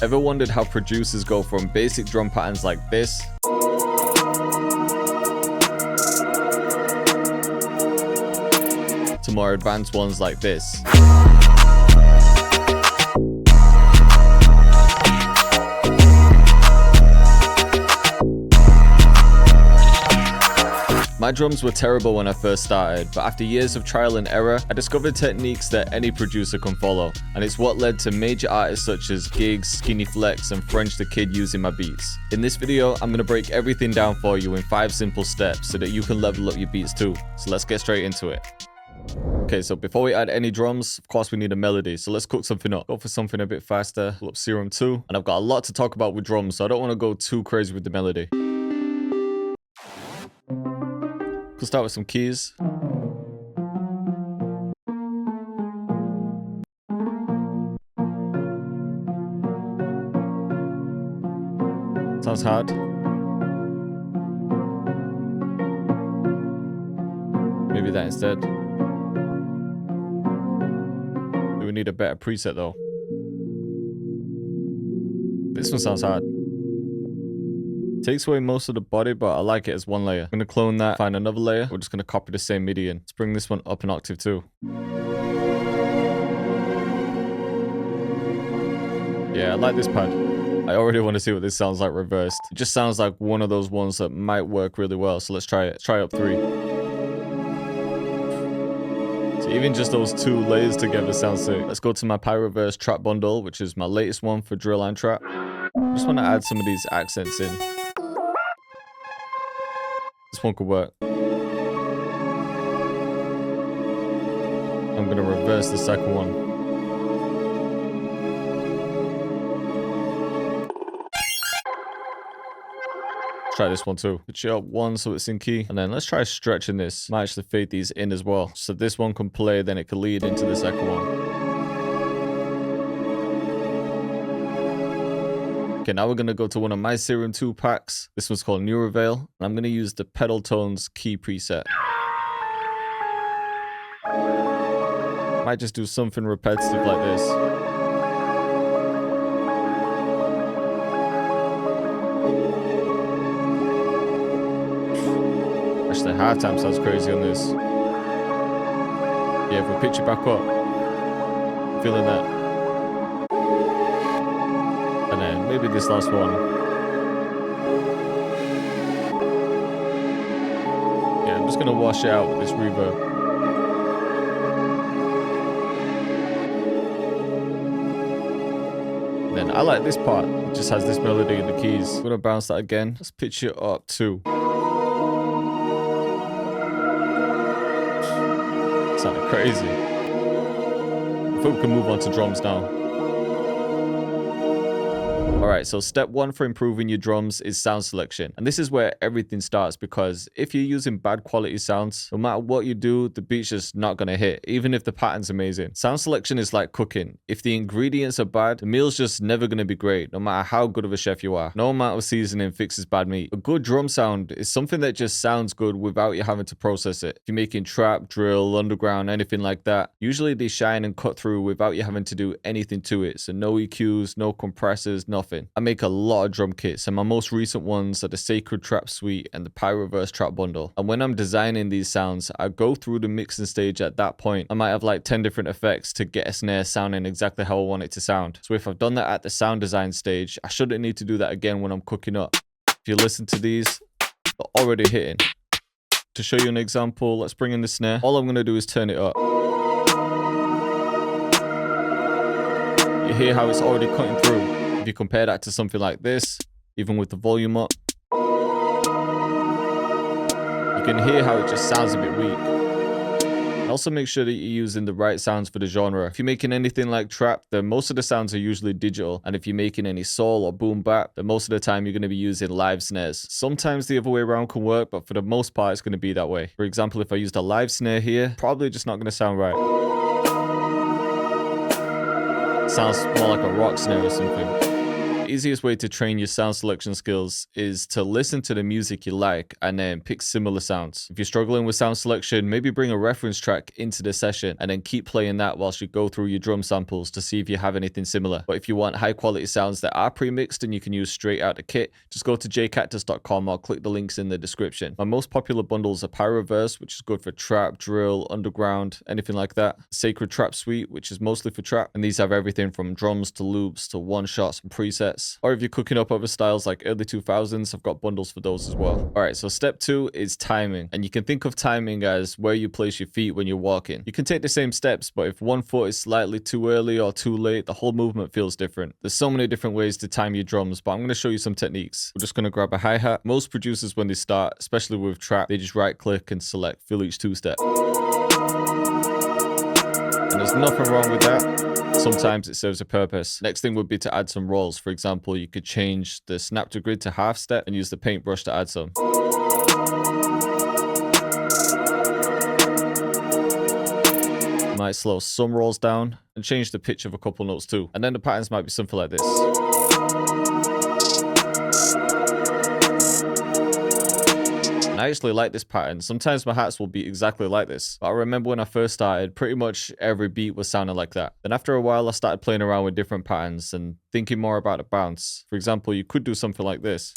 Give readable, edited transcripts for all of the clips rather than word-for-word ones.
Ever wondered how producers go from basic drum patterns like this to more advanced ones like this? My drums were terrible when I first started, but after years of trial and error, I discovered techniques that any producer can follow, and it's what led to major artists such as Gigs, Skinny Flex, and French the Kid using my beats. In this video, I'm gonna break everything down for you in 5 simple steps so that you can level up your beats too. So let's get straight into it. Okay, so before we add any drums, of course we need a melody, so let's cook something up. Go for something a bit faster, pull up Serum 2, and I've got a lot to talk about with drums, so I don't want to go too crazy with the melody. We'll start with some keys. Sounds hard. Maybe that instead. We need a better preset though. This one sounds hard. Takes away most of the body, but I like it as one layer. I'm gonna clone that, find another layer. We're just gonna copy the same MIDI in. Let's bring this one up an octave too. Yeah, I like this pad. I already want to see what this sounds like reversed. It just sounds like one of those ones that might work really well. So let's try it. Let's try up 3. So even just those 2 layers together sounds sick. Let's go to my Pyroverse trap bundle, which is my latest one for drill and trap. I just want to add some of these accents in. This one could work. I'm gonna reverse the second one. Let's try this one too. Pitch it up 1 so it's in key. And then let's try stretching this. Might actually fade these in as well. So this one can play, then it can lead into the second one. Okay, now we're going to go to one of my Serum 2 packs. This one's called Neuroveil. And I'm going to use the Pedal Tones key preset. Might just do something repetitive like this. Actually, the halftime sounds crazy on this. Yeah, if we pitch it back up, feeling that. And then maybe this last one. Yeah, I'm just gonna wash it out with this reverb. And then I like this part. It just has this melody in the keys. I'm gonna bounce that again. Let's pitch it up too. Sounded crazy. I think we can move on to drums now. Alright, so step 1 for improving your drums is sound selection. And this is where everything starts, because if you're using bad quality sounds, no matter what you do, the beat's just not gonna hit, even if the pattern's amazing. Sound selection is like cooking. If the ingredients are bad, the meal's just never gonna be great, no matter how good of a chef you are. No amount of seasoning fixes bad meat. A good drum sound is something that just sounds good without you having to process it. If you're making trap, drill, underground, anything like that, usually they shine and cut through without you having to do anything to it. So no EQs, no compressors, nothing. I make a lot of drum kits, and my most recent ones are the Sacred Trap Suite and the Pyroverse Trap Bundle. And when I'm designing these sounds, I go through the mixing stage at that point. I might have like 10 different effects to get a snare sounding exactly how I want it to sound. So if I've done that at the sound design stage, I shouldn't need to do that again when I'm cooking up. If you listen to these, they're already hitting. To show you an example, let's bring in the snare. All I'm going to do is turn it up. You hear how it's already cutting through. If you compare that to something like this, even with the volume up, you can hear how it just sounds a bit weak. And also make sure that you're using the right sounds for the genre. If you're making anything like trap, then most of the sounds are usually digital. And if you're making any soul or boom bap, then most of the time you're going to be using live snares. Sometimes the other way around can work, but for the most part, it's going to be that way. For example, if I used a live snare here, probably just not going to sound right. Sounds more like a rock snare or something. easiest way to train your sound selection skills is to listen to the music you like and then pick similar sounds. If you're struggling with sound selection, maybe bring a reference track into the session and then keep playing that whilst you go through your drum samples to see if you have anything similar. But if you want high quality sounds that are pre-mixed and you can use straight out the kit, just go to jcactus.com or click the links in the description. My most popular bundles are Pyroverse, which is good for trap, drill, underground, anything like that. Sacred Trap Suite, which is mostly for trap, and these have everything from drums to loops to one-shots and presets. Or if you're cooking up other styles like early 2000s, I've got bundles for those as well. All right, so step 2 is timing, and you can think of timing as where you place your feet when you're walking. You can take the same steps, but if one foot is slightly too early or too late, the whole movement feels different. There's so many different ways to time your drums, but I'm going to show you some techniques. We're just going to grab a hi-hat. Most producers, when they start, especially with trap, they just right-click and select fill each two-step. And there's nothing wrong with that. Sometimes it serves a purpose. Next thing would be to add some rolls. For example, you could change the snap to grid to half step and use the paintbrush to add some. Might slow some rolls down and change the pitch of a couple notes too. And then the patterns might be something like this. I actually like this pattern. Sometimes my hats will be exactly like this. But I remember when I first started, pretty much every beat was sounding like that. Then after a while, I started playing around with different patterns and thinking more about the bounce. For example, you could do something like this.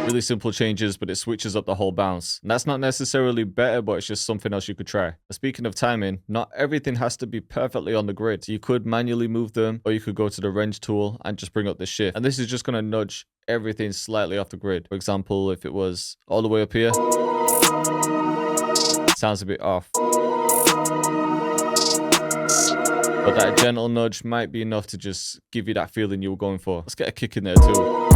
Really simple changes, but it switches up the whole bounce. And that's not necessarily better, but it's just something else you could try. Speaking of timing, not everything has to be perfectly on the grid. So you could manually move them, or you could go to the wrench tool and just bring up the shift. And this is just going to nudge everything slightly off the grid. For example, if it was all the way up here, it sounds a bit off. But that gentle nudge might be enough to just give you that feeling you were going for. Let's get a kick in there too.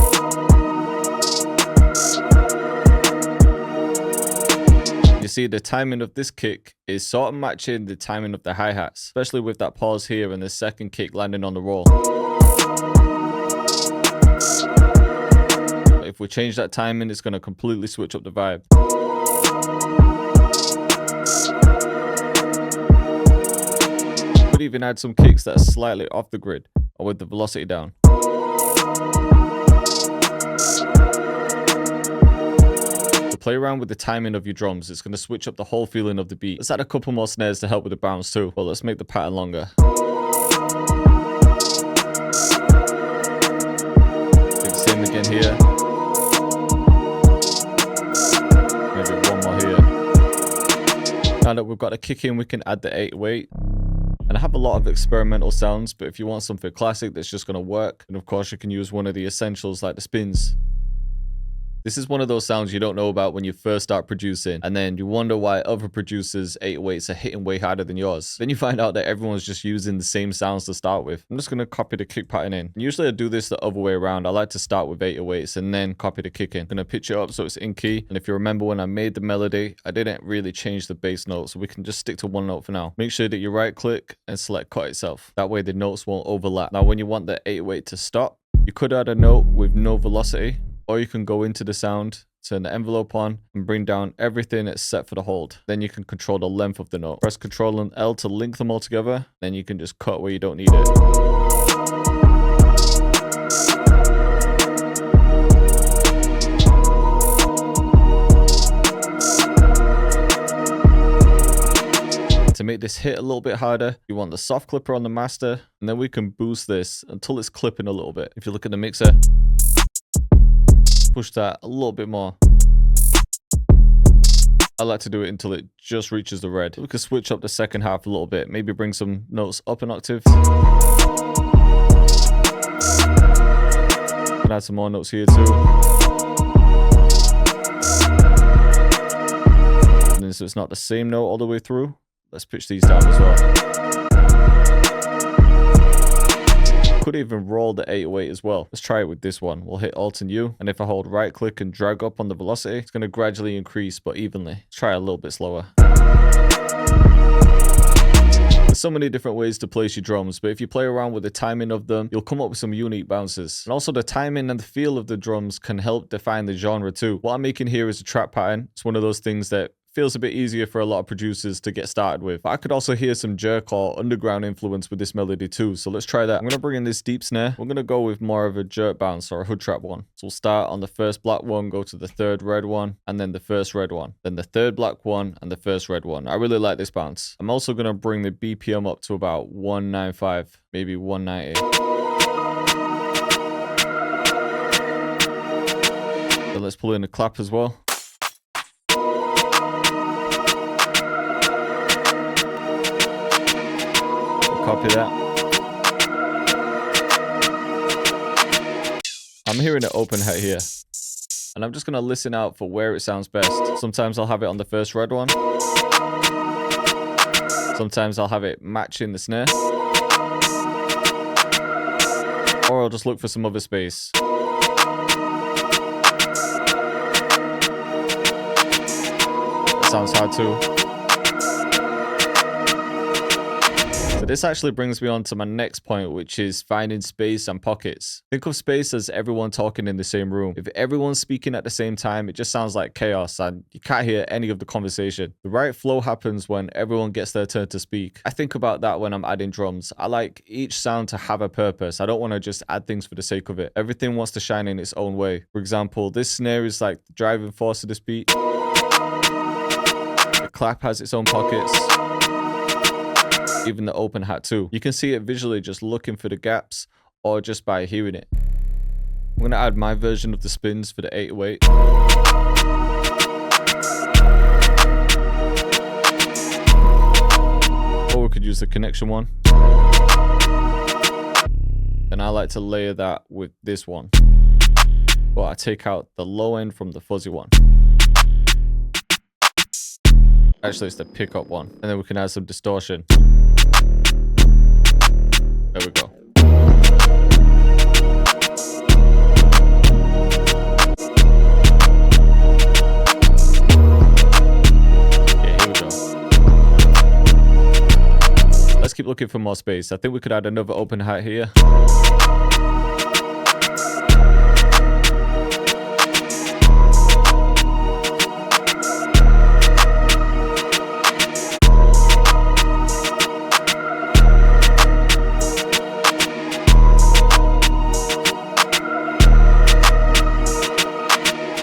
You see, the timing of this kick is sort of matching the timing of the hi-hats, especially with that pause here and the second kick landing on the roll. If we change that timing, it's going to completely switch up the vibe. Could even add some kicks that are slightly off the grid or with the velocity down. Play around with the timing of your drums. It's going to switch up the whole feeling of the beat. Let's add a couple more snares to help with the bounce too. Well, let's make the pattern longer. Do the same again here. Maybe one more here. Now that we've got a kick in, we can add the 808. And I have a lot of experimental sounds, but if you want something classic that's just going to work, and of course you can use one of the essentials like the spins. This is one of those sounds you don't know about when you first start producing, and then you wonder why other producers' 808s are hitting way harder than yours. Then you find out that everyone's just using the same sounds to start with. I'm just going to copy the kick pattern in. And usually I do this the other way around. I like to start with 808s and then copy the kick in. I'm going to pitch it up so it's in key. And if you remember when I made the melody, I didn't really change the bass note, so we can just stick to one note for now. Make sure that you right click and select cut itself. That way the notes won't overlap. Now when you want the 808 to stop, you could add a note with no velocity. Or you can go into the sound, turn the envelope on, and bring down everything that's set for the hold. Then you can control the length of the note. Press Ctrl and L to link them all together. Then you can just cut where you don't need it. To make this hit a little bit harder, you want the soft clipper on the master, and then we can boost this until it's clipping a little bit. If you look at the mixer, push that a little bit more. I like to do it until it just reaches the red. We can switch up the second half a little bit. Maybe bring some notes up an octave. And add some more notes here too. And then so it's not the same note all the way through. Let's pitch these down as well. Could even roll the 808 as well. Let's try it with this one. We'll hit Alt and U, and if I hold right click and drag up on the velocity, it's going to gradually increase but evenly. Let's try a little bit slower. There's so many different ways to place your drums, but if you play around with the timing of them, you'll come up with some unique bounces. And also the timing and the feel of the drums can help define the genre too. What I'm making here is a trap pattern. It's one of those things that feels a bit easier for a lot of producers to get started with. But I could also hear some jerk or underground influence with this melody too, so let's try that. I'm going to bring in this deep snare. We're going to go with more of a jerk bounce or a hood trap one. So we'll start on the first black one, go to the third red one, and then the first red one, then the third black one, and the first red one. I really like this bounce. I'm also going to bring the BPM up to about 195, maybe 190. Then let's pull in the clap as well. Copy that. I'm hearing an open hat here. And I'm just going to listen out for where it sounds best. Sometimes I'll have it on the first red one. Sometimes I'll have it matching the snare. Or I'll just look for some other space. That sounds hard too. So this actually brings me on to my next point, which is finding space and pockets. Think of space as everyone talking in the same room. If everyone's speaking at the same time, it just sounds like chaos and you can't hear any of the conversation. The right flow happens when everyone gets their turn to speak. I think about that when I'm adding drums. I like each sound to have a purpose. I don't want to just add things for the sake of it. Everything wants to shine in its own way. For example, this snare is like the driving force of this beat. The clap has its own pockets. Even the open hat too. You can see it visually just looking for the gaps or just by hearing it. I'm going to add my version of the spins for the 808. Or we could use the connection one. And I like to layer that with this one. But I take out the low end from the fuzzy one. Actually, it's the pickup one. And then we can add some distortion. There we go. Yeah, here we go. Let's keep looking for more space. I think we could add another open hat here.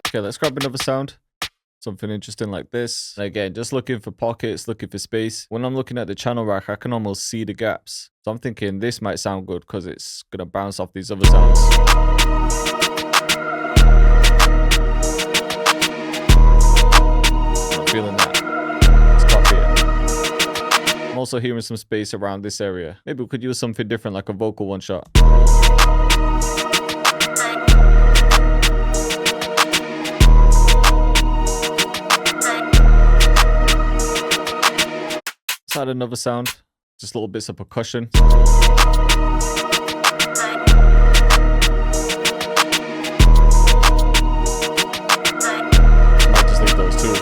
Okay, let's grab another sound. Something interesting like this. And again, just looking for pockets, looking for space. When I'm looking at the channel rack, I can almost see the gaps. So I'm thinking this might sound good because it's going to bounce off these other sounds. I'm feeling that. Let's copy it. I'm also hearing some space around this area. Maybe we could use something different like a vocal one shot. Add another sound, just little bits of percussion. Might just leave those too.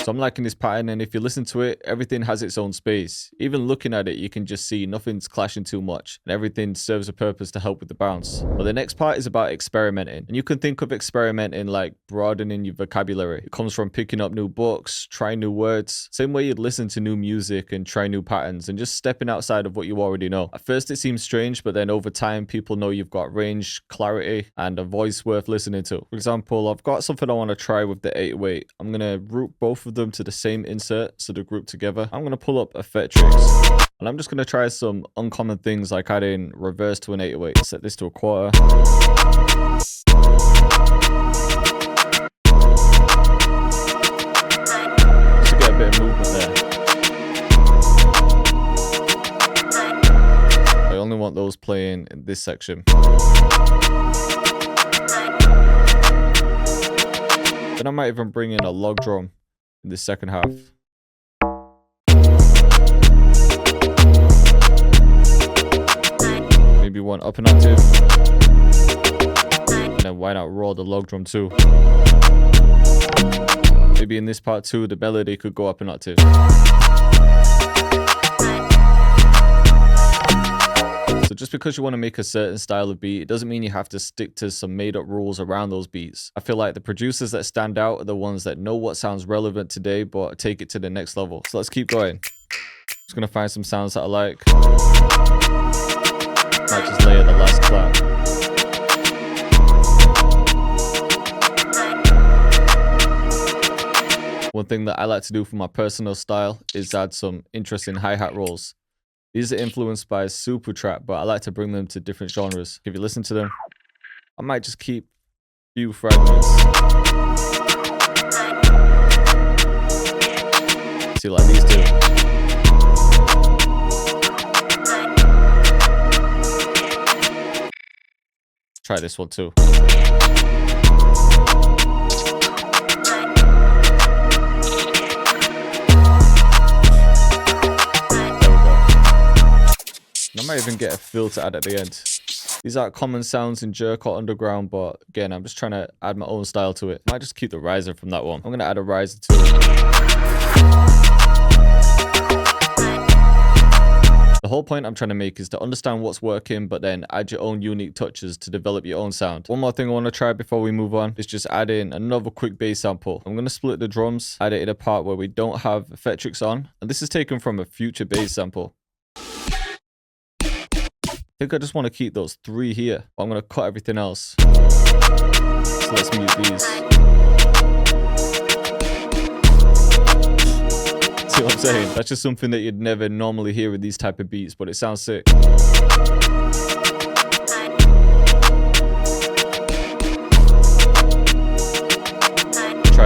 So I'm liking this pattern, and if you listen to it, everything has its own space. Even looking at it, you can just see nothing's clashing too much, and everything serves a purpose to help with the bounce. But the next part is about experimenting, and you can think of experimenting like broadening your vocabulary. It comes from picking up new books, trying new words, same way you'd listen to new music and try new patterns, and just stepping outside of what you already know. At first it seems strange, but then over time people know you've got range, clarity, and a voice worth listening to. For example, I've got something I want to try with the 808. I'm going to route both of them to the same insert so they're grouped together. I'm going to pull up Effectrix, and I'm just going to try some uncommon things like adding reverse to an 808. Set this to a quarter. Just to get a bit of movement there. I only want those playing in this section. Then I might even bring in a log drum in the second half. Maybe one up an octave. And then why not roll the log drum too? Maybe in this part too, the melody could go up an octave. So just because because you want to make a certain style of beat, it doesn't mean you have to stick to some made up rules around those beats. I feel like the producers that stand out are the ones that know what sounds relevant today, but take it to the next level. So let's keep going. Just gonna find some sounds that I like. Might just layer the last clap. One thing that I like to do for my personal style is add some interesting hi-hat rolls. These are influenced by super trap, but I like to bring them to different genres. If you listen to them, I might just keep a few fragments. See, like these two. Try this one too. I might even get a fill to add at the end. These aren't common sounds in Jerk or Underground, but again, I'm just trying to add my own style to it. Might just keep the riser from that one. I'm gonna add a riser to it. The whole point I'm trying to make is to understand what's working, but then add your own unique touches to develop your own sound. One more thing I want to try before we move on is just add in another quick bass sample. I'm going to split the drums, add it in a part where we don't have Effectrix on, and this is taken from a future bass sample. I think I just want to keep those 3 here. I'm going to cut everything else. So let's mute these. See what I'm saying? That's just something that you'd never normally hear with these type of beats, but it sounds sick. Try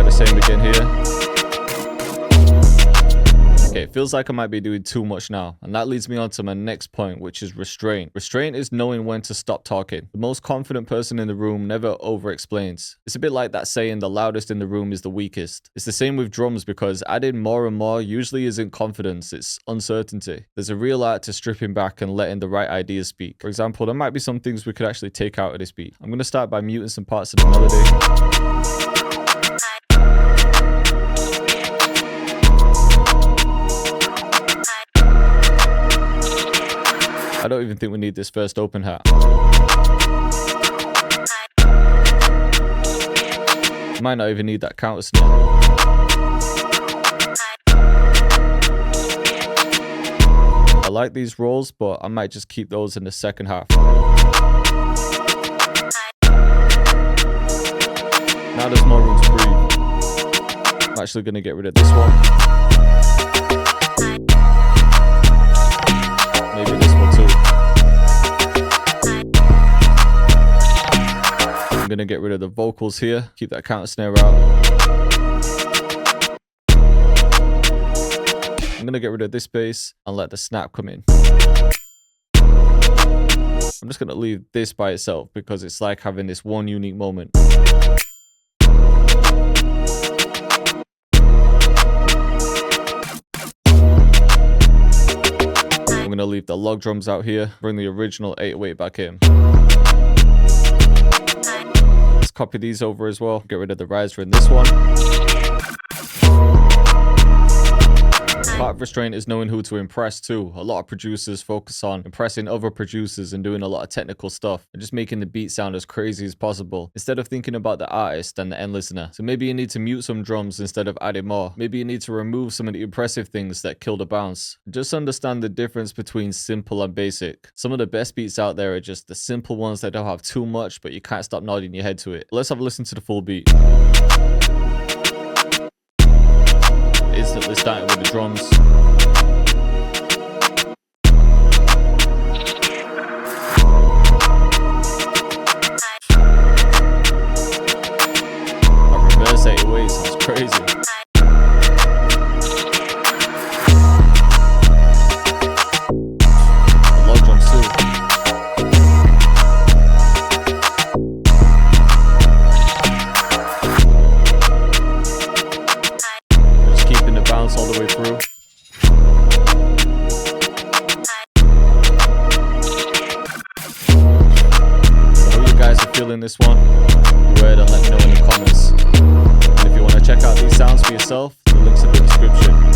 the same again here. Okay, it feels like I might be doing too much now, and that leads me on to my next point, which is restraint. Restraint is knowing when to stop talking. The most confident person in the room never over-explains. It's a bit like that saying, the loudest in the room is the weakest. It's the same with drums, because adding more and more usually isn't confidence, it's uncertainty. There's a real art to stripping back and letting the right ideas speak. For example, there might be some things we could actually take out of this beat. I'm going to start by muting some parts of the melody. I don't even think we need this first open hat. Might not even need that counter snare. I like these rolls, but I might just keep those in the second half. Now there's more room to breathe. I'm actually going to get rid of this one. Maybe this one too. I'm gonna get rid of the vocals here. Keep that counter snare out. I'm gonna get rid of this bass and let the snap come in. I'm just gonna leave this by itself because it's like having this one unique moment. I'm going to leave the log drums out here, bring the original 808 back in. Let's copy these over as well, get rid of the riser in this one. Part of restraint is knowing who to impress too. A lot of producers focus on impressing other producers and doing a lot of technical stuff and just making the beat sound as crazy as possible instead of thinking about the artist and the end listener. So maybe you need to mute some drums instead of adding more. Maybe you need to remove some of the impressive things that kill the bounce. Just understand the difference between simple and basic. Some of the best beats out there are just the simple ones that don't have too much, but you can't stop nodding your head to it. Let's have a listen to the full beat. Instantly starting with the drums. That reverse 808 sounds crazy. The log drums too. Bounce all the way through. So how you guys are feeling this one? Go ahead and let me know in the comments. And if you want to check out these sounds for yourself, the link's in the description.